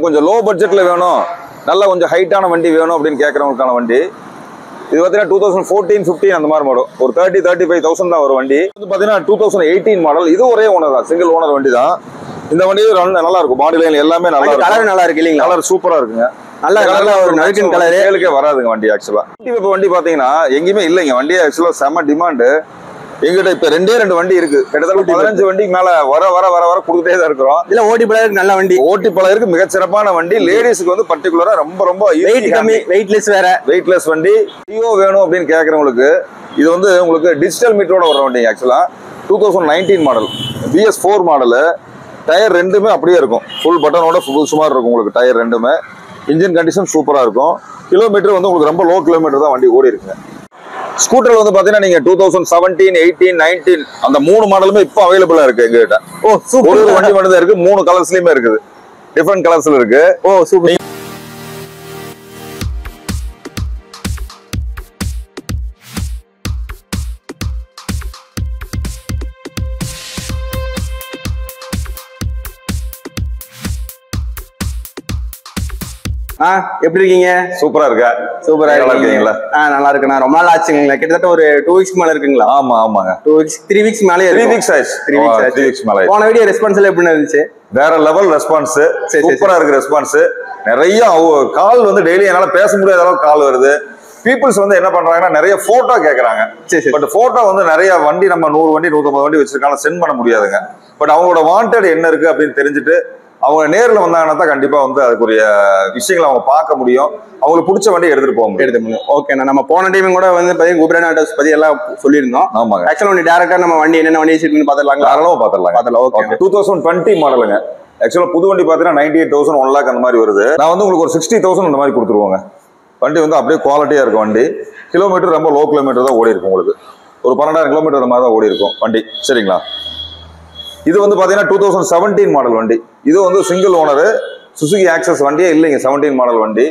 கொஞ்சம் லோ பட்ஜெட்ல வேணும், நல்ல கொஞ்சம் ஹைட்டான வண்டி வேணும் அப்படின்னு கேட்கறவங்களுக்கான வண்டி இது. பார்த்தீங்கன்னா 2014-15 அந்த மாதிரி மாடல், ஒரு 30-35,000 தான் ஒரு வண்டி. இது பார்த்தீங்கன்னா 2018 மாடல். இது ஒரே ஓனர் தான், சிங்கிள் ஓனர் வண்டி தான். இந்த வண்டி நல்லா இருக்கும், பாடி லைன் எல்லாமே நல்லா இருக்கும். கலர் நல்லா இருக்கு இல்லைங்களா? கலர் சூப்பரா இருக்குங்க, நல்ல ஒரு நல்கின் கலர். சேலுக்கே வராதுங்க வண்டி. ஆக்சுவலா இப்போ வண்டி பாத்தீங்கன்னா எங்கேயுமே இல்லைங்க வண்டி. ஆக்சுவலா செம்ம டிமாண்டு எங்கிட்ட. இப்ப 2 வண்டி இருக்கு, கிட்டத்தட்ட 15 வண்டிக்கு மேல வர வர வர வர கொடுத்துட்டே தான் இருக்கிறோம். இல்ல ஓட்டி பழகு நல்ல வண்டி, ஓட்டி பழகு மிகச்சிறப்பான வண்டி. லேடிஸ்க்கு வந்து பர்டிகுலரா ரொம்ப ரொம்ப வெயிட் கம்மி, வெயிட்லெஸ் வேற, வெயிட்லெஸ் வண்டி. டியோ வேணும் அப்படின்னு கேட்கறவங்களுக்கு இது வந்து உங்களுக்கு டிஜிட்டல் மீட்டரோட வர வண்டி. ஆக்சுவலா 2019 மாடல், BS4 மாடலு. டயர் ரெண்டுமே அப்படியே இருக்கும், ஃபுல் பட்டனோட ஃபுல் சுமார் இருக்கும் உங்களுக்கு டயர் ரெண்டுமே. இன்ஜின் கண்டிஷன் சூப்பரா இருக்கும். கிலோமீட்டர் வந்து உங்களுக்கு ரொம்ப லோ கிலோமீட்டர் தான் வண்டி ஓடி இருக்குங்க. ஸ்கூட்டர்ல வந்து பாத்தீங்கன்னா நீங்க 2017, 18, 19 அந்த 3 மாடலுமே இப்போ அவைலபிளா இருக்கு எங்ககிட்ட. ஓ சூப்பர். ஒரு வண்டி மட்டும் தான் இருக்கு, 3 கலர்ஸ்லயுமே இருக்குது, டிஃபரெண்ட் கலர்ஸ்ல இருக்கு. ஓ சூப்பர். எப்படி இருக்கீங்க? சூப்பரா இருக்கா? சூப்பரா இருக்கீங்களா? நல்லா இருக்குண்ணா. ரொம்ப நாள் ஆச்சுங்களா? கிட்டத்தட்ட ஒரு 2 வீக்ஸ் மேல இருக்குங்களா? ஆமா ஆமாங்க, 2 வீக்ஸ் 3 வீக்ஸ் மேலே 3 வீக்ஸ் ஆயிடுச்சு. 3 வீக்ஸ் மேல. போன வீடியோ ரெஸ்பான்ஸ் எல்லாம் எப்படி இருந்துச்சு? வேற லெவல் ரெஸ்பான்ஸ், சூப்பரா இருக்கு ரெஸ்பான்ஸ். நிறைய கால் வந்து டெய்லி என்னால பேச முடியாத அளவுக்கு கால் வருது. பீப்புள்ஸ் வந்து என்ன பண்றாங்கன்னா நிறைய போட்டோ கேக்குறாங்க. பட் போட்டோ வந்து நிறைய வண்டி நம்ம 100 வண்டி 150 வண்டி வச்சிருக்காங்க, சென்ட் பண்ண முடியாதுங்க. பட் அவங்களோட வாண்டட் என்ன இருக்கு அப்படின்னு தெரிஞ்சுட்டு அவங்க நேர்ல வந்தாங்கன்னா தான் கண்டிப்பா வந்து அதுக்குரிய விஷயங்களை அவங்க பார்க்க முடியும், அவங்களுக்கு பிடிச்ச வண்டி எடுத்துட்டு போக முடியும். ஓகேண்ணா, நம்ம போன டைம் கூட வந்து பாத்தீங்கன்னா குபேரன் ஆட்டோஸ் பத்தி எல்லாம் சொல்லியிருந்தோம். ஆமாங்க. ஆக்சுவலா ஒன்று டேரக்டா நம்ம வண்டி என்னென்ன வண்டி வச்சிருக்குன்னு பாத்துடலாங்களா? தாராளமா பாத்துடலாம். ஓகே, 2020 மாடலுங்க. ஆக்சுவலா புது வண்டி பாத்தீங்கன்னா 98,000, 1 lakh அந்த மாதிரி வருது. நான் வந்து உங்களுக்கு ஒரு 60,000 அந்த மாதிரி கொடுத்துருவோங்க. வண்டி வந்து அப்படியே குவாலிட்டியா இருக்கும் வண்டி. கிலோமீட்டர் ரொம்ப லோ கிலோமீட்டர் தான் ஓடி இருக்கும், உங்களுக்கு ஒரு 12,000 கிலோமீட்டர் அந்த மாதிரி தான் ஓடி இருக்கும் வண்டி. சரிங்களா? இது வந்து பாத்தீங்கன்னா 2017 மாடல் வண்டி. இது வந்து சிங்கிள் ஓனர் சுசுகி ஆக்சஸ் வண்டியே இல்லைங்க, 17 மாடல் வண்டி.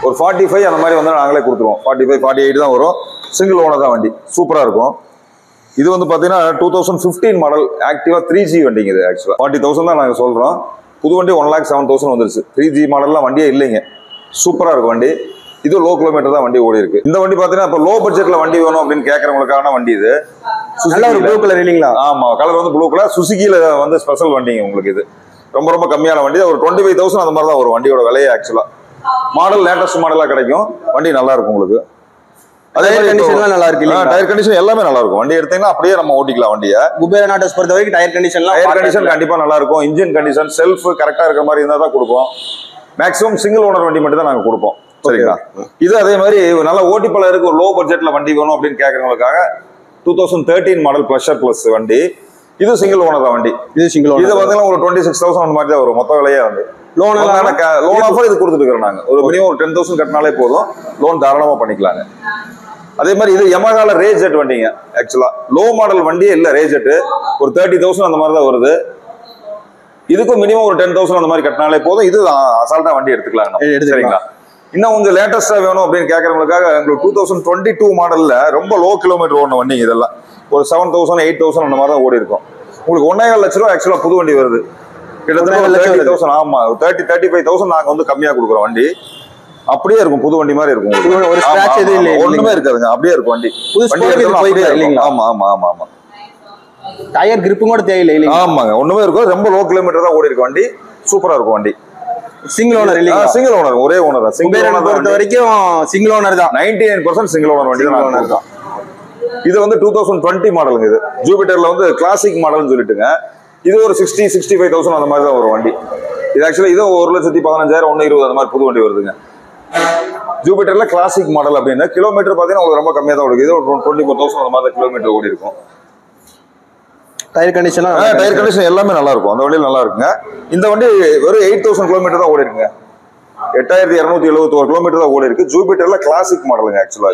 ஒரு 45 அந்த மாதிரி வந்து நாங்களே கொடுத்துருவோம். 45, 48 தான் வரும், சிங்கிள் ஓனர் தான் வண்டி. சூப்பரா இருக்கும். இது வந்து பாத்தீங்கன்னா 2015 மாடல் ஆக்டிவா 3G வண்டிங்க. இது ஆக்சுவலா 40,000 தான் நாங்க சொல்றோம். புது வண்டி 1,07,000 வந்துருச்சு. 3G மாடல்லாம் வண்டியே இல்லைங்க, சூப்பரா இருக்கும் வண்டி. இது லோ கிலோமீட்டர் தான் வண்டி ஓடி இருக்கு. இந்த வண்டி பாத்தீங்கன்னா இப்போ லோ பட்ஜெட்ல வண்டி வேணும் அப்படின்னு கேட்கறவங்களுக்கான வண்டி இது. நல்ல ஒரு ப்ளூ கலர் இல்லைங்களா? ஆமா, கலர் வந்து ப்ளூ கலர். சுசுகில வந்து ஸ்பெஷல் வண்டிங்க உங்களுக்கு. இது ரொம்ப ரொம்ப கம்மியான வண்டி, ஒரு 25,000 அந்த மாதிரி தான் ஒரு வண்டியோட விலையை. ஆக்சுவலா மாடல் லேட்டஸ்ட் மாடலா கிடைக்கும், வண்டி நல்லா இருக்கும் உங்களுக்கு. அதே கண்டிஷன்லாம் நல்லா இருக்கு. டயர் கண்டிஷன் எல்லாமே நல்லா இருக்கும். வண்டி எடுத்தீங்கன்னா அப்படியே நம்ம ஓட்டிக்கலாம் வண்டியை. குபேரன் ஆட்டோஸ் பொறுத்த வரைக்கும் டயர் கண்டிஷன் கண்டிப்பா நல்லா இருக்கும். இன்ஜின் கண்டிஷன், செல்ஃப் கரெக்டா இருக்கிற மாதிரி இருந்தா தான் கொடுப்போம். மேக்ஸிமம் சிங்கிள் ஓனர் வண்டி மட்டும் தான் நாங்க கொடுப்போம். சரிங்களா? இது அதே மாதிரி நல்ல ஓட்டி பழகுக்கு ஒரு லோ பட்ஜெட்ல வண்டி வேணும் அப்படின்னு கேட்கறவங்களுக்காக 2013 மாடல் பிளஷர் பிளஸ் வண்டி. இது சிங்கிள் ஓனர் தான் வண்டி. இது சிங்கிள் ஓனர். இது வந்து ஒரு 26,000 அந்த மாதிரி தான் வரும் மொத்த விலையே. வந்து லோன் ஆஃபர் இது கொடுத்துட்டு இருக்கிறோம் நாங்க. ஒரு மினிமம் ஒரு 10,000 கட்டினாலே போதும், லோன் தாராளமா பண்ணிக்கலாங்க. அதே மாதிரி இது யமஹால ரேஜெட் வண்டிங்க. ஆக்சுவலா லோ மாடல் வண்டியே இல்ல, ரேஜெட் ஒரு 30,000 அந்த மாதிரி தான் வருது. இதுக்கும் மினிமம் ஒரு 10,000 அந்த மாதிரி கட்டினாலே போதும். இது அசால்ட்டா வண்டி எடுத்துக்கலாம். சரிங்களா? இன்னும் கொஞ்சம் லேட்டஸ்டா வேணும் அப்படின்னு கேட்கறவங்களுக்காக உங்களுக்கு 2022 மாடல்ல ரொம்ப லோ கிலோமீட்டர் ஓடின வண்டிங்க. இதெல்லாம் ஒரு 7,000, 8,000 அந்த மாதிரி தான் ஓடி இருக்கும். உங்களுக்கு 1.25 லட்ச ரூபா ஆக்சுவலா புது வண்டி வருது. கிட்டத்தட்ட 30,000. ஆமா, 35,000 நாங்க வந்து கம்மியா கொடுக்குறோம் வண்டி. அப்படியே இருக்கும், புது வண்டி மாதிரி இருக்கும். ஒரு ஸ்கிராட்ச் எதுவும் இல்லை, ஒண்ணுமே இருக்காதுங்க, அப்படியே இருக்கும் வண்டி. ஆமா ஆமா ஆமா ஆமா. டயர் கிரிப்பும் கூட தேவையில்லை. ஆமாங்க, ஒண்ணுமே இருக்கும். ரொம்ப லோ கிலோமீட்டர் தான் ஓடி இருக்கும் வண்டி. சூப்பரா இருக்கும் வண்டி. சிங்கிள் ஓனர் இல்லையா? சிங்கிள் ஓனர், ஒரே ஓனர் தான். சிங்கிள் ஓனர் பொறுத்த வரைக்கும் சிங்கிள் ஓனர் தான். 99% சிங்கிள் ஓனர் வண்டி தான். இது வந்து 2020 மாடலுங்க. இது ஜூபிட்டர்ல வந்து கிளாசிக் மாடல்னு சொல்லிட்டுங்க. இது ஒரு 60, 65,000 அந்த மாதிரி தான் ஒரு வண்டி. இது ஆக்சுவலா இது 1,15,000, 1,20,000 அந்த மாதிரி புது வண்டி வருதுங்க. ஜூபிட்டர்ல கிளாசிக் மாடல் அப்படின்னா கிலோமீட்டர் பாத்தீங்கன்னா உங்களுக்கு ரொம்ப கம்மியா தான் ஓடுது. இது ஒரு 24,000 அந்த மாதிரி கிலோமீட்டர் ஓடி இருக்கும். டயர் கண்டிஷன் எல்லாமே நல்லா இருக்கும், அந்த வண்டியில் நல்லா இருக்குங்க. இந்த வண்டி வெறும் 8,000 கிலோமீட்டர் தான் ஓடி இருக்குங்க. 8,271 கிலோமீட்டர் தான் ஓடி இருக்கு. ஜூபிட்டர்ல கிளாசிக் மாடலுங்க ஆக்சுவலா.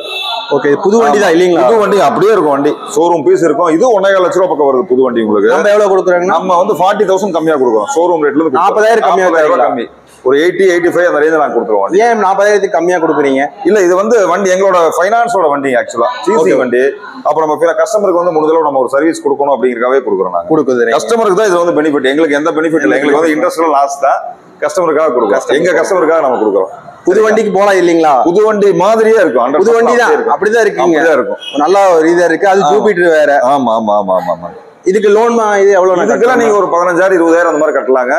ஓகே, புது வண்டி தான் இல்லீங்களா? புது வண்டி அப்படியே இருக்கும் வண்டி. ஷோரூம் பீஸ் இருக்கும். இது 1.25 லட்ச ரூபா பக்கம் வருது புது வண்டி உங்களுக்கு. நம்ம எவ்வளவு கொடுக்குறாங்க? நம்ம வந்து 40,000 கம்மியா கொடுக்குறோம். ஷோரூம் ரேட்ல இருந்து 40,000 கம்மி. ஒரு 80, 85 அந்த ரேஞ்சில் நாங்கள் கொடுத்துருவோம். ஏன் 40,000 கம்மியா கொடுக்குறீங்க? இல்ல, இது வந்து வண்டி எங்களோட ஃபைனான்ஸோட வண்டி ஆக்சுவலா. சிசி வண்டி. அப்புறம் நம்ம கஸ்டமருக்கு வந்து முடிஞ்சளவு நம்ம ஒரு சர்வீஸ் கொடுக்கணும் அப்படிங்கிறக்காவே கொடுக்குறோம். நாங்கள் கஸ்டமருக்கு தான் இது வந்து பெனிஃபிட். எங்களுக்கு எந்த பெனிஃபிட் இல்லை. எங்களுக்கு வந்து இன்ட்ரெஸ்ட் லாஸ் தான். கஸ்டமருக்காக கொடுக்குறோம், எங்க கஸ்டமருக்காக நம்ம கொடுக்குறோம். புது வண்டிக்கு போலாம் இல்லீங்களா? புது வண்டி மாதிரியே இருக்கும், புது வண்டி தான், அப்படிதான் இருக்குங்க, இருக்கும். நல்லா ஒரு இதா இருக்கு. அது ஜூபிட்டர் வேற. ஆமா ஆமா ஆமா ஆமா ஆமா. இதுக்கு லோன் இது எவ்வளவு? இதுக்கெல்லாம் நீங்க ஒரு 15,000 20,000 அந்த மாதிரி கட்டலாங்க.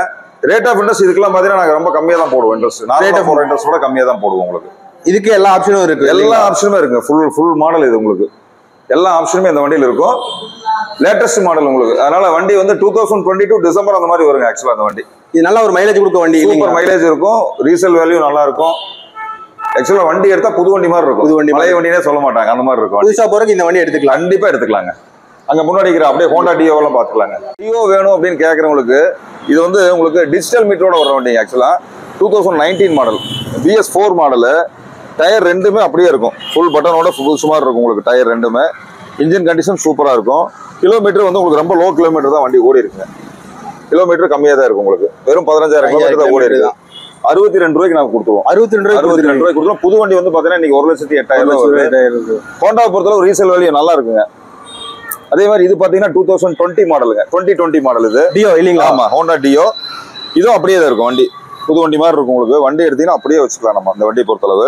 ரேட் ஆஃப் இன்ட்ரெஸ்ட் இதுக்கெல்லாம் பாத்தீங்கன்னா நாங்க ரொம்ப கம்மியா தான் போடுவோம். இன்ட்ரெஸ்ட் ரேட் ஆஃப் இன்ட்ரெஸ்ட் கூட கம்மியா தான் போடுவோம் உங்களுக்கு. இதுக்கு எல்லா ஆப்ஷனும் இருக்கு, எல்லா ஆப்ஷனுமே இருக்கு. ஃபுல் மாடல் இது உங்களுக்கு, எல்லா ஆப்ஷனுமே இந்த வண்டியில இருக்கும். லேட்டஸ்ட் மாடல் உங்களுக்கு. அதனால வண்டி வந்து 2022 டிசம்பர் அந்த மாதிரி வருங்க. ஆக்சுவலா அந்த வண்டி இது நல்ல ஒரு மைலேஜ் கொடுக்க வண்டி, சூப்பர் மைலேஜ் இருக்கும், ரீசேல் வேல்யூ நல்லா இருக்கும். ஆக்சுவலா வண்டி எடுத்தா புது வண்டி மாதிரி இருக்கும், புது வண்டி பழைய வண்டினே சொல்ல மாட்டாங்க, அந்த மாதிரி இருக்கும். புதுசா போறதுக்கு இந்த வண்டி எடுத்துக்கலாம், கண்டிப்பா எடுத்துக்கலாங்க. அங்க முன்னாடி இருக்கிற அப்படியே ஹோண்டா டியோ எல்லாம் பாத்துக்கலாங்க. டியோ வேணும் அப்படின்னு கேக்குறவங்களுக்கு இது வந்து உங்களுக்கு டிஜிட்டல் மீட்டரோட வர வண்டி. ஆக்சுவலா 2019 மாடல், BS4 மாடலு. டயர் ரெண்டுமே அப்படியே இருக்கும், ஃபுல் பட்டனோட ஃபுல் சுமார் இருக்கும் உங்களுக்கு. டயர் ரெண்டுமே இன்ஜின் கண்டிஷன் சூப்பரா இருக்கும். கிலோமீட்டர் வந்து உங்களுக்கு ரொம்ப லோ கிலோமீட்டர் தான் வண்டி ஓடி இருக்குங்க. கிலோமீட்டர் கம்மியா தான் இருக்கும் உங்களுக்கு, வெறும் 15,000 கிலோமீட்டர் தான் ஓடி இருக்கு. 62 ரூபாய்க்கு நாங்க கொடுத்துருவோம். 62 ரூபாய்க்கு கொடுத்துருவோம். புது வண்டி வந்து பாத்தீங்கன்னா இன்னைக்கு 1,08,000. ஹோண்டாவை பொறுத்தளவு ரீசேல் வேல்யூ நல்லா இருக்குங்க. அதே மாதிரி இது பாத்தீங்கன்னா 2020 மாடலுங்க, 2020 மாடல் இது டியோ இல்லீங்களா? ஆமா, ஹோண்டா டியோ. இதுவும் அப்படியே தான் இருக்கும் வண்டி, புது வண்டி மாதிரி இருக்கும் உங்களுக்கு. வண்டி எடுத்தீங்கன்னா அப்படியே வச்சுக்கலாம் நம்ம அந்த வண்டியை பொறுத்தளவு.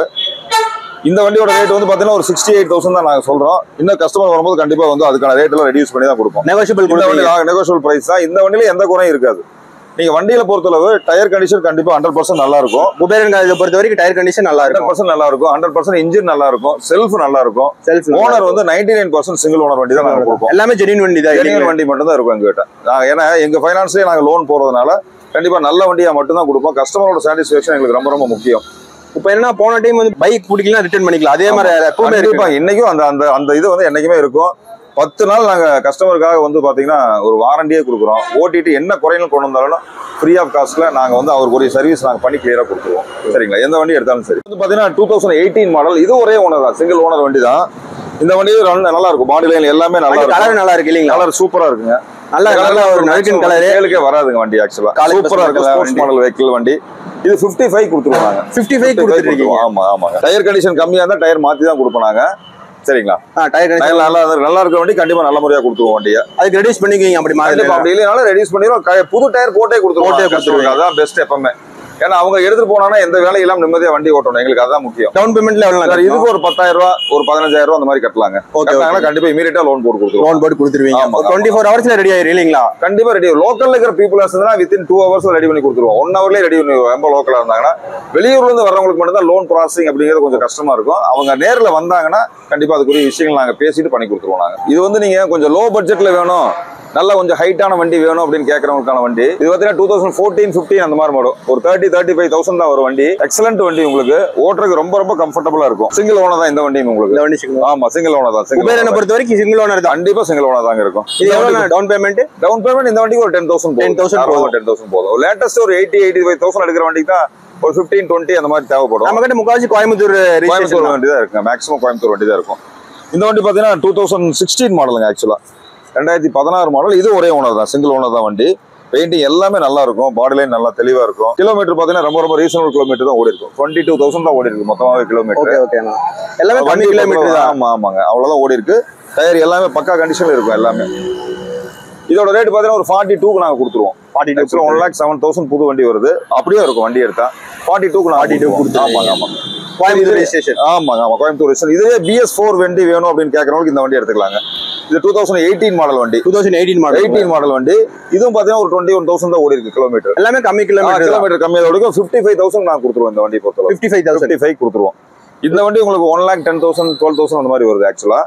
இந்த வண்டியோட ரேட் வந்து பாத்தீங்கன்னா ஒரு 68,000 தான் நாங்க சொல்றோம். இன்னும் கஸ்டமர் வரும்போது கண்டிப்பா வந்து அதுக்கான ரேட் எல்லாம் ரெடியூஸ் பண்ணி தான் கொடுப்போம். நெகோஷியபிள் பிரைஸ் தான். இந்த வண்டியில எந்த குறையும் இருக்காது. நீங்க வண்டியில பொறுத்தளவு டயர் கண்டிஷன் கண்டிப்பா 100% நல்லா இருக்கும். குபேரன் இதை பொறுத்த வரைக்கும் டயர் கண்டிஷன் நல்லா இருக்கும், 100% நல்லா இருக்கும். 100% இன்ஜின் நல்லா இருக்கும், செல்ஃப் நல்லா இருக்கும். ஓனர் வந்து 99% சிங்கிள் ஓனர் வண்டி தான் நாங்க கொடுப்போம். எல்லாமே ஜெனியூன் வண்டி தான், ஜெனியூன் வண்டி மட்டும் தான் இருக்கும் எங்ககிட்ட. ஏன்னா எங்க ஃபைனான்ஸ்லயே நாங்க லோன் போறதுனால கண்டிப்பா நல்ல வண்டியா மட்டும் தான் கொடுப்போம். கஸ்டமரோட சாட்டிஸ்ஃபேக்ஷன் எங்களுக்கு ரொம்ப ரொம்ப முக்கியம். இப்ப என்ன போன டைம் வந்து பைக் பிடிக்கலாம் ரிட்டர்ன் பண்ணிக்கலாம், அதே மாதிரி இன்னைக்கும் அந்த இது வந்து என்னைக்குமே இருக்கும். 10 நாள் நாங்க கஸ்டமருக்காக வந்து பாத்தீங்கன்னா ஒரு வாரண்டியே கொடுக்குறோம். ஓட்டிட்டு என்ன குறைகள் கொண்டு வந்தாலும் ஃப்ரீ ஆஃப் காஸ்ட்ல நாங்க வந்து அவருக்கு ஒரு சர்வீஸ் நாங்க பண்ணி கிளியரா கொடுத்துருவோம். சரிங்களா? எந்த வண்டி எடுத்தாலும் சரி. வந்து பாத்தீங்கன்னா 2018 மாடல், இது ஒரே ஓனர் தான், சிங்கிள் ஓனர் வண்டி தான். இந்த வண்டி நல்லா இருக்கும், பாடி லைன் எல்லாமே நல்லா இருக்கும், கலர் நல்லா இருக்கு இல்லீங்களா? கலர் சூப்பரா இருக்குங்க, நல்ல ஒரு நடுக்கன் கலர். கேளுக்கே வராதுங்க வண்டி. ஆக்சுவலா சூப்பரா இருக்கு, ஸ்போர்ட்ஸ் மாடல் வெஹிக்கிள் வண்டி. இது 55 கொடுத்துருவோம் நாங்க. 55 கொடுத்துருக்கீங்க? ஆமா ஆமாங்க. டயர் கண்டிஷன் கம்மியா இருந்தா டயர் மாத்தி தான் கொடுப்போம் நாங்க. சரிங்களா? டயர் நல்லா இருக்க வண்டி கண்டிப்பா நல்ல முறையா கொடுத்துருவோம் வண்டியை. அதுக்கு ரெடியூஸ் பண்ணிக்குவீங்க? அப்படி இல்லைனாலும் ரெடியூஸ் பண்ணிடுவோம். புது டயர் போட்டே கொடுத்துருவோம். அதான் பெஸ்ட் எப்பவுமே. ஏன்னா அவங்க எடுத்துட்டு போனா எந்த வேலை இல்லாம நிம்மதியா வண்டி ஓட்டணும், எங்களுக்கு அதான் முக்கியம். டவுன் பேமெண்ட்ல எவ்வளவு? இதுக்கு ஒரு 10,000 ரூபாய் ஒரு 15,000 அந்த மாதிரி கட்டலாங்க. கண்டிப்பா இமீடியட்டா லோன் போட்டு கொடுத்துருவோம். லோன் போட்டு கொடுத்துருவீங்க. 24 ஹவர்ஸ்ல ரெடி ஆயிரும் இல்லீங்களா? கண்டிப்பா ரெடி. லோக்கல்ல இருக்கிற பீப்புள்ஸ் இருந்தா வித்தின் 2 ஹவர்ஸ்ல ரெடி பண்ணி கொடுத்துருவோம். 1 ஹவர்லயே ரெடி பண்ணி. ரொம்ப லோக்கலா இருந்தாங்கன்னா, வெளியூர்ல இருந்து வர்றவங்களுக்கு மட்டும் தான் லோன் ப்ராசஸிங் அப்படிங்கிறது கொஞ்சம் கஷ்டமா இருக்கும். அவங்க நேர்ல வந்தாங்கன்னா கண்டிப்பா அதுக்குரிய விஷயங்கள் நாங்க பேசிட்டு பண்ணி கொடுத்துருவோம் நாங்க. இது வந்து நீங்க கொஞ்சம் லோ பட்ஜெட்ல வேணும், நல்ல கொஞ்சம் ஹைட்டான வண்டி வேணும் அப்படின்னு கேட்கறவங்களுக்கான வண்டி இது. பார்த்தீங்கன்னா 2014-15 அந்த மாதிரி மாடல். ஒரு 30-35,000 தான் ஒரு வண்டி. எக்ஸலண்ட் வண்டி, உங்களுக்கு ஓட்டுறதுக்கு ரொம்ப ரொம்ப கம்ஃபர்டபுளா இருக்கும். சிங்கிள் ஓனர் தான் இந்த வண்டியும் உங்களுக்கு. ஆமா, சிங்கிள் ஓனர் தான். குபேரனை பொறுத்த வரைக்கும் சிங்கிள் ஓனர் தான், கண்டிப்பா சிங்கிள் ஓனர் தாங்க இருக்கும். இது எவ்வளவு டவுன் பேமெண்ட்? டவுன் பேமெண்ட் இந்த வண்டிக்கு ஒரு 10,000 போதும். லேட்டஸ்ட் ஒரு 80-85,000 எடுக்கிற வண்டிக்கு தான் ஒரு 15-20 அந்த மாதிரி தேவைப்படும். நம்ம கிட்ட முக்காவாசி கோயம்புத்தூர் வண்டி தான் இருக்கு, மேக்ஸிமம் கோயம்புத்தூர் வண்டி தான் இருக்கும். இந்த வண்டி பாத்தீங்கன்னா 2016 மாடலுங்க. ஆக்சுவலா 2016 மாடல். இது ஒரே ஓனர் தான், சிங்கிள் ஓனர் தான் வண்டி. பெயிண்டிங் எல்லாமே நல்லா இருக்கும், பாடி லைன் நல்லா தெளிவா இருக்கும். கிலோமீட்டர் பாத்தீங்கன்னா ரொம்ப ரொம்ப ரீசனபிள் கிலோமீட்டர் தான் ஓடி இருக்கும். 22,000 தான் ஓடி இருக்கு மொத்தமாவே கிலோமீட்டர். எல்லாமே வண்டி கிலோமீட்டர் தான். ஆமா ஆமாங்க, அவ்வளவுதான் ஓடி இருக்கு. டயர் எல்லாமே பக்கா கண்டிஷன்ல இருக்கும் எல்லாமே. இதோட ரேட் பாத்தீங்கன்னா ஒரு 42க்கு நாங்க கொடுத்துருவோம். 42 1,07,000 புது வண்டி வருது. அப்படியே இருக்கும் வண்டி எடுத்தா 42க்கு நான் 42 கொடுத்துருவோம். ஆமாங்க ஆமாங்க, கோயம்புத்தூர் ரெஜிஸ்ட்ரேஷன். ஆமாங்க ஆமா, கோயம்புத்தூர் ரெஜிஸ்ட்ரேஷன். இதுவே BS4 வண்டி வேணும் அப்படின்னு கேட்கறவங்களுக்கு இந்த வண்டி எடுத்துக்கலாங்க. இது 2018 மாடல் வண்டி. 2018 மாடல் வண்டி. இதுவும் பாத்தீங்கன்னா ஒரு 21,000 தான் ஓடி இருக்கு கிலோமீட்டர். எல்லாமே கம்மி கிலோமீட்டர் கம்மியா ஓடிக்கும். 55,000 நான் கொடுத்துருவோம் இந்த வண்டி பொறுத்தவரை. 55 கொடுத்துருவோம். இந்த வண்டி உங்களுக்கு 1,10,000 12,000 அந்த மாதிரி வருது. ஆக்சுவலா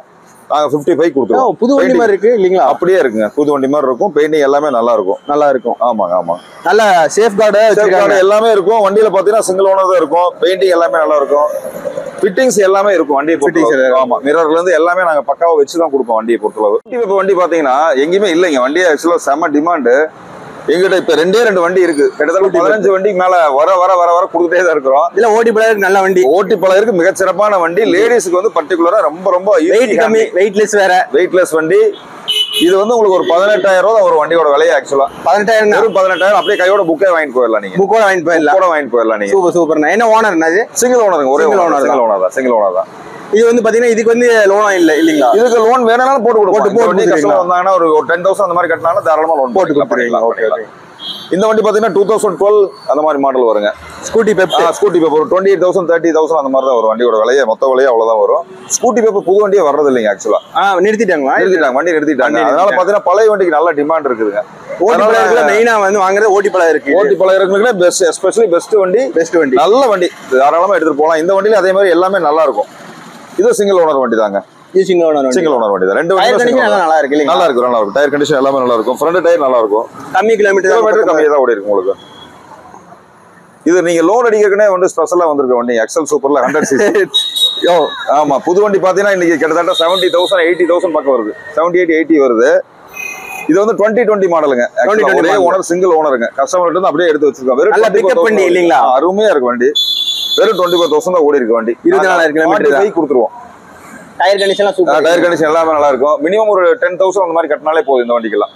நாங்க 55 கொடுத்துருவோம். புது வண்டி மாதிரி இருக்கு இல்லீங்களா? அப்படியே இருக்குங்க, புது வண்டி மாதிரி இருக்கும். பெயிண்டிங் எல்லாமே நல்லா இருக்கும். ஆமாங்க ஆமா, நல்ல சேஃப் கார்டு எல்லாமே இருக்கும். வண்டியில பாத்தீங்கன்னா சிங்கிள் ஓனர் தான் இருக்கும். பெயிண்டிங் எல்லாமே நல்லா இருக்கும். ஃபிட்டிங்ஸ் எல்லாமே இருக்கும் வண்டியை பொறுத்தளவு. ஆமா, மிரர்ல இருந்து எல்லாமே நாங்க பக்காவா வச்சு தான் கொடுப்போம் வண்டியை பொறுத்தளவு. இப்ப வண்டி பாத்தீங்கன்னா எங்கேயுமே இல்லைங்க. வண்டியை ஆக்சுவலா செம்ம டிமாண்டு. எங்கிட்ட இப்ப 2 வண்டி இருக்கு. கிட்டத்தட்ட 15 வண்டிக்கு மேல வர வர வர வர கொடுத்துட்டே தான் இருக்கிறோம். இல்ல ஓட்டி பழகிருக்கு, நல்ல வண்டி. ஓட்டி பழகிருக்கு, மிகச்சிறப்பான வண்டி. லேடிஸ்க்கு வந்து பர்டிகுலரா ரொம்ப ரொம்ப வெயிட் கம்மி, வெயிட்லெஸ் வேற, வெயிட்லெஸ் வண்டி. இது வந்து உங்களுக்கு ஒரு 18,000 தான் ஒரு வண்டியோட விலை. ஆக்சுவலா 18,000 அப்படியே கையோட புக்கே வாங்கிட்டு போயிடலாம். நீங்க புக்கோட வாங்கிட்டு போயிடலாம் நீங்க. Super super. என்ன ஓனர்? என்னது? சிங்கிள் ஓனருங்க, ஒரே ஓனர், சிங்கிள் ஓனர் தான். இது வந்து பாத்தீங்கன்னா இதுக்கு வந்து லோனா இல்லீங்களா? இதுக்கு லோன் வேணாலும் போட்டு கொடுப்போம். வந்தாங்கன்னா ஒரு 10,000 அந்த மாதிரி கட்டினாலும் தாராளமா லோன் போட்டு கொடுத்துருவீங்க. இந்த வண்டி பாத்தீங்கன்னா 2012 அந்த மாதிரி மாடல் வருங்க. Scooty pepped. ஸ்கூட்டி பேப்பர் 28,000 30,000 அந்த மாதிரி தான் வரும். வண்டியோட விலையே மொத்த விலையே அவ்வளவுதான் வரும். ஸ்கூட்டி பேப்பர் புது வண்டியே வர்றது இல்லைங்க ஆக்சுவலா. நிறுத்திட்டாங்களா? வண்டி நிறுத்திட்டாங்க. அதனால பாத்தீங்கன்னா பழைய வண்டிக்கு நல்ல டிமாண்ட் இருக்குதுங்க. ஓட்டி பழகுல மெயினா வந்து வாங்குறது ஓட்டி பழகு இருக்கு. ஓட்டி பழகுறதுக்கு பெஸ்ட், எஸ்பெஷலி பெஸ்ட் வண்டி. நல்ல வண்டி தாராளமா எடுத்துட்டு போகலாம். இந்த வண்டியில அதே மாதிரி எல்லாமே நல்லா இருக்கும். இது சிங்கிள் ஓனர் வண்டி தாங்க. சிங்கிள் ஓனர் வண்டி தான். ரெண்டு வண்டி நல்லா இருக்கு. நல்லா இருக்கும். டயர் கண்டிஷன் எல்லாமே நல்லா இருக்கும். ஃப்ரண்ட் டயர் நல்லா இருக்கும். கம்மி கிலோமீட்டர் கம்மியா தான் ஓடி இருக்கும் உங்களுக்கு. இது நீங்க லோன் அடிக்கிறதுனே வந்து ஸ்பெஷலா வந்திருக்க வண்டி எக்ஸல் சூப்பர்ல 100cc. ஆமா, புது வண்டி பாத்தீங்கன்னா இன்னைக்கு கிட்டத்தட்ட 70,000 80,000 பக்கம் வருது. 78 80 வருது. இது வந்து 2020 மாடலுங்க. ஒரே ஓனர், சிங்கிள் ஓனருங்க. கஸ்டமர் கிட்ட அப்படியே எடுத்து வச்சிருக்கோம். வெறும் இல்லீங்களா? அருமையா இருக்கு வண்டி. வெறும் 24,000 தான் ஓடி இருக்கு வண்டி. 24,000 கிலோமீட்டர் கொடுத்துருவோம். Tyre condition super. Tyre condition எல்லாமே நல்லா இருக்கும். மினிமம் ஒரு 10,000 அந்த மாதிரி கட்டினாலே போதும் இந்த வண்டிக்கெல்லாம்.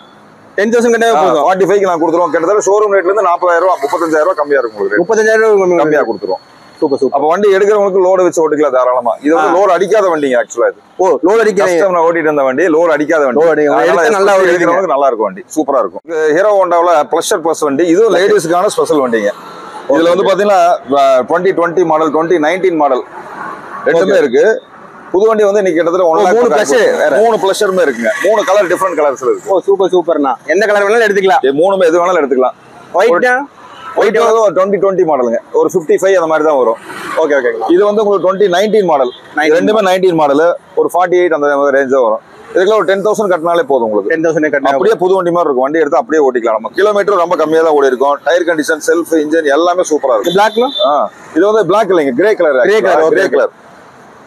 10,000 கட்டினா போதும். 45க்கு நான் கொடுத்துருவோம். கிட்டத்தட்ட ஷோரூம் ரேட்ல இருந்து 40,000 35,000 கம்மியா இருக்கும் உங்களுக்கு. 35,000 கம்மியா கொடுத்துருவோம். சூப்பர். அப்ப வண்டி எடுக்கிறவங்களுக்கு லோடு வச்சு ஓட்டிக்கலாம் தாராளமா. இது வந்து லோடு அடிக்காத வண்டிங்க ஆக்சுவலா. இது லோடு அடிக்காத ஓட்டிட்டு இருந்த வண்டி, லோடு அடிக்காத வண்டி. நல்லா எடுக்கிறவங்களுக்கு நல்லா இருக்கும் வண்டி. சூப்பரா இருக்கும். ஹீரோ ஹோண்டாவில் பிளஷர் பிளஸ் வண்டி. இது லேடிஸ்க்கான ஸ்பெஷல் வண்டிங்க. இதுல வந்து பாத்தீங்கன்னா 2020 மாடல் 2019 மாடல் ரெண்டுமே இருக்கு. புது வண்டி வந்து இன்னைக்கு கிட்டத்தட்ட 3 பிளஷருமே இருக்குங்க. 3 கலர் டிஃபரெண்ட் கலர்ஸ்ல இருக்கு. சூப்பர்ண்ணா. எந்த கலர் வேணாலும் எடுத்துக்கலாம். மூணுமே எது வேணாலும் எடுத்துக்கலாம். ஒயிட் 2020 மாடலுங்க. ஒரு 55 அந்த மாதிரி தான் வரும். ஓகே. இது வந்து உங்களுக்கு 2019 மாடல். ரெண்டுமே 19 மாடல். ஒரு 48 அந்த ரேஞ்ச் தான் வரும். இதுக்குள்ள ஒரு 10,000 கட்டினாலே போதும் உங்களுக்கு. 10,000 கட்டினா அப்படியே புது வண்டி மாதிரி இருக்கும். வண்டி எடுத்து அப்படியே ஓட்டிக்கலாம். நம்ம கிலோமீட்டர் ரொம்ப கம்மியா தான் ஓடி இருக்கும். டயர் கண்டிஷன், செல்ஃப், இன்ஜின் எல்லாமே சூப்பரா இருக்கும். பிளாக்ல இது வந்து பிளாக் இல்லைங்க, கிரே கலர்.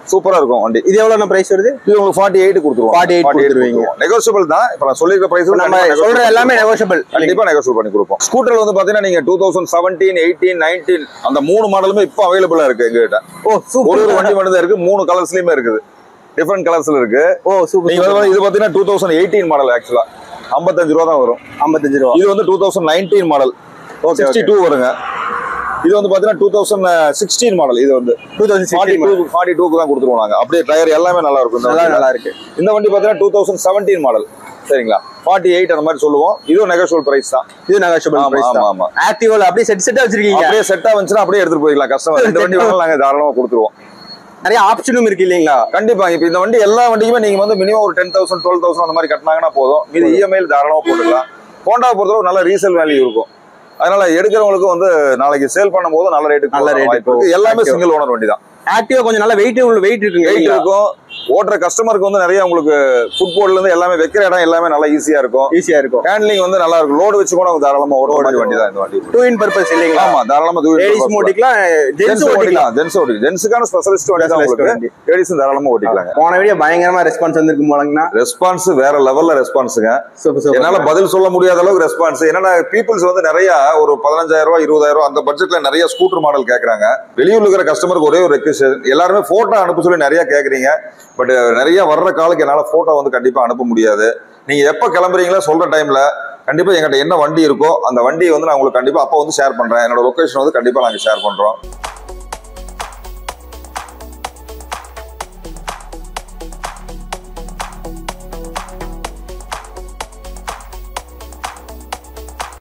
சூப்பரா இருக்கும் வண்டி. இது எவ்வளவு பிரைஸ் வருது? இது உங்களுக்கு 48 கொடுத்துருவோம். 48 கொடுத்துருவீங்க. நெகோஷியபிள் தான். இப்ப நான் சொல்லிருக்க பிரைஸ் நம்ம சொல்ற எல்லாமே நெகோஷியபிள். கண்டிப்பா நெகோஷியபிள் பண்ணி கொடுப்போம். ஸ்கூட்டர்ல வந்து பாத்தீங்கன்னா நீங்க 2017 18 19 அந்த 3 மாடலுமே இப்ப அவைலபிளா இருக்கு எங்ககிட்ட. ஒரு வண்டி மட்டும் தான் இருக்கு. 3 கலர்ஸ்லயுமே இருக்குது. டிஃபரெண்ட் கலர்ஸ்ல இருக்கு. நீங்க இது பாத்தீங்கன்னா 2018 மாடல். ஆக்சுவலா 55 ரூபா தான் வரும். 55 ரூபா. இது வந்து 2019 மாடல். 62 வருங்க. இது வந்து பாத்தீங்கன்னா 2016 மாடல். இது வந்து 42க்கு தான் கொடுத்துருவோம் நாங்க. அப்படியே டயர் எல்லாமே நல்லா இருக்கும். நல்லா இருக்கு. இந்த வண்டி பாத்தீங்கன்னா 2017 மாடல். சரிங்களா? 48 அந்த மாதிரி சொல்லுவோம். இதுவும் நெகோஷியபிள் பிரைஸ் தான். இது நெகோஷியபிள் பிரைஸ் தான். ஆமா. ஆக்டிவ்ல அப்படியே செட்டா வச்சிருக்கீங்க. அப்படியே செட்டா வந்துச்சுனா அப்படியே எடுத்துட்டு போய்க்கலாம். கஸ்டமர் இந்த வண்டி வேணாலும் நாங்க தாராளமா கொடுத்துருவோம். நிறைய ஆப்ஷனும் இருக்கு இல்லீங்களா? கண்டிப்பா. இப்ப இந்த வண்டி எல்லா வண்டிக்குமே நீங்க வந்து மினிமம் ஒரு 10,000 12,000 அந்த மாதிரி கட்டினாங்கன்னா போதும். மீதி இஎம்ஐல தாராளமா போட்டுக்கலாம். ஹோண்டா பொறுத்தவரை நல்ல ரீசேல் வேல்யூ இருக்கும். அதனால எடுக்கிறவங்களுக்கு வந்து நாளைக்கு சேல் பண்ணும்போது நல்ல ரேட்டு. எல்லாமே சிங்கிள் ஓனர் வண்டி தான். ஆக்டிவா கொஞ்சம் நல்ல வெயிட் இருக்குங்க. வெயிட் இருக்கும். ஓட்டுற கஸ்டமருக்கு வந்து நிறைய உங்களுக்கு ஃபுட்போர்ட்ல இருந்து எல்லாமே வைக்கிற இடம் எல்லாமே நல்லா ஈஸியா இருக்கும். ஹேண்ட்லிங் வந்து நல்லா இருக்கும். லோடு வச்சு கூட தாராளமா ஓடுற மாதிரி வண்டி தான் இந்த வண்டி. 2 in purpose இல்லீங்களா? ஆமா, தாராளமா லேடிஸ் ஓட்டிக்கலாம், ஜென்ஸ் ஓட்டிக்கலாம். ஜென்ஸுக்கான ஸ்பெஷலிஸ்ட் வண்டி தான் உங்களுக்கு. லேடிஸ் தாராளமா ஓட்டிக்கலாங்க. போன வீடியோ பயங்கரமா ரெஸ்பான்ஸ் வந்திருக்கு போலங்கண்ணா. ரெஸ்பான்ஸ் வேற லெவல்ல ரெஸ்பான்ஸ்ங்க. என்னால பதில் சொல்ல முடியாத அளவுக்கு ரெஸ்பான்ஸ். ஏன்னா பீப்புள்ஸ் வந்து நிறைய ஒரு 15,000 ரூபாய் 20,000 அந்த பட்ஜெட்ல நிறைய ஸ்கூட்டர் மாடல் கேக்குறாங்க. வெளியூர்ல இருக்கிற கஸ்டமருக்கு ஒரே ஒரு ரெக்வெஸ்ட், எல்லாருமே போட்டோ அனுப்ப சொல்லி நிறைய கேக்குறீங்க. பட் நிறைய வர்ற காலுக்கு என்னால போட்டோ வந்து கண்டிப்பா அனுப்ப முடியாது. நீங்க எப்ப கிளம்புறீங்களோ சொல்ற டைம்ல கண்டிப்பா எங்கிட்ட என்ன வண்டி இருக்கோ அந்த வண்டியை வந்து நான் உங்களுக்கு கண்டிப்பா அப்ப வந்து ஷேர் பண்றேன். என்னோட லொகேஷன் வந்து கண்டிப்பா நாங்க ஷேர் பண்றோம்.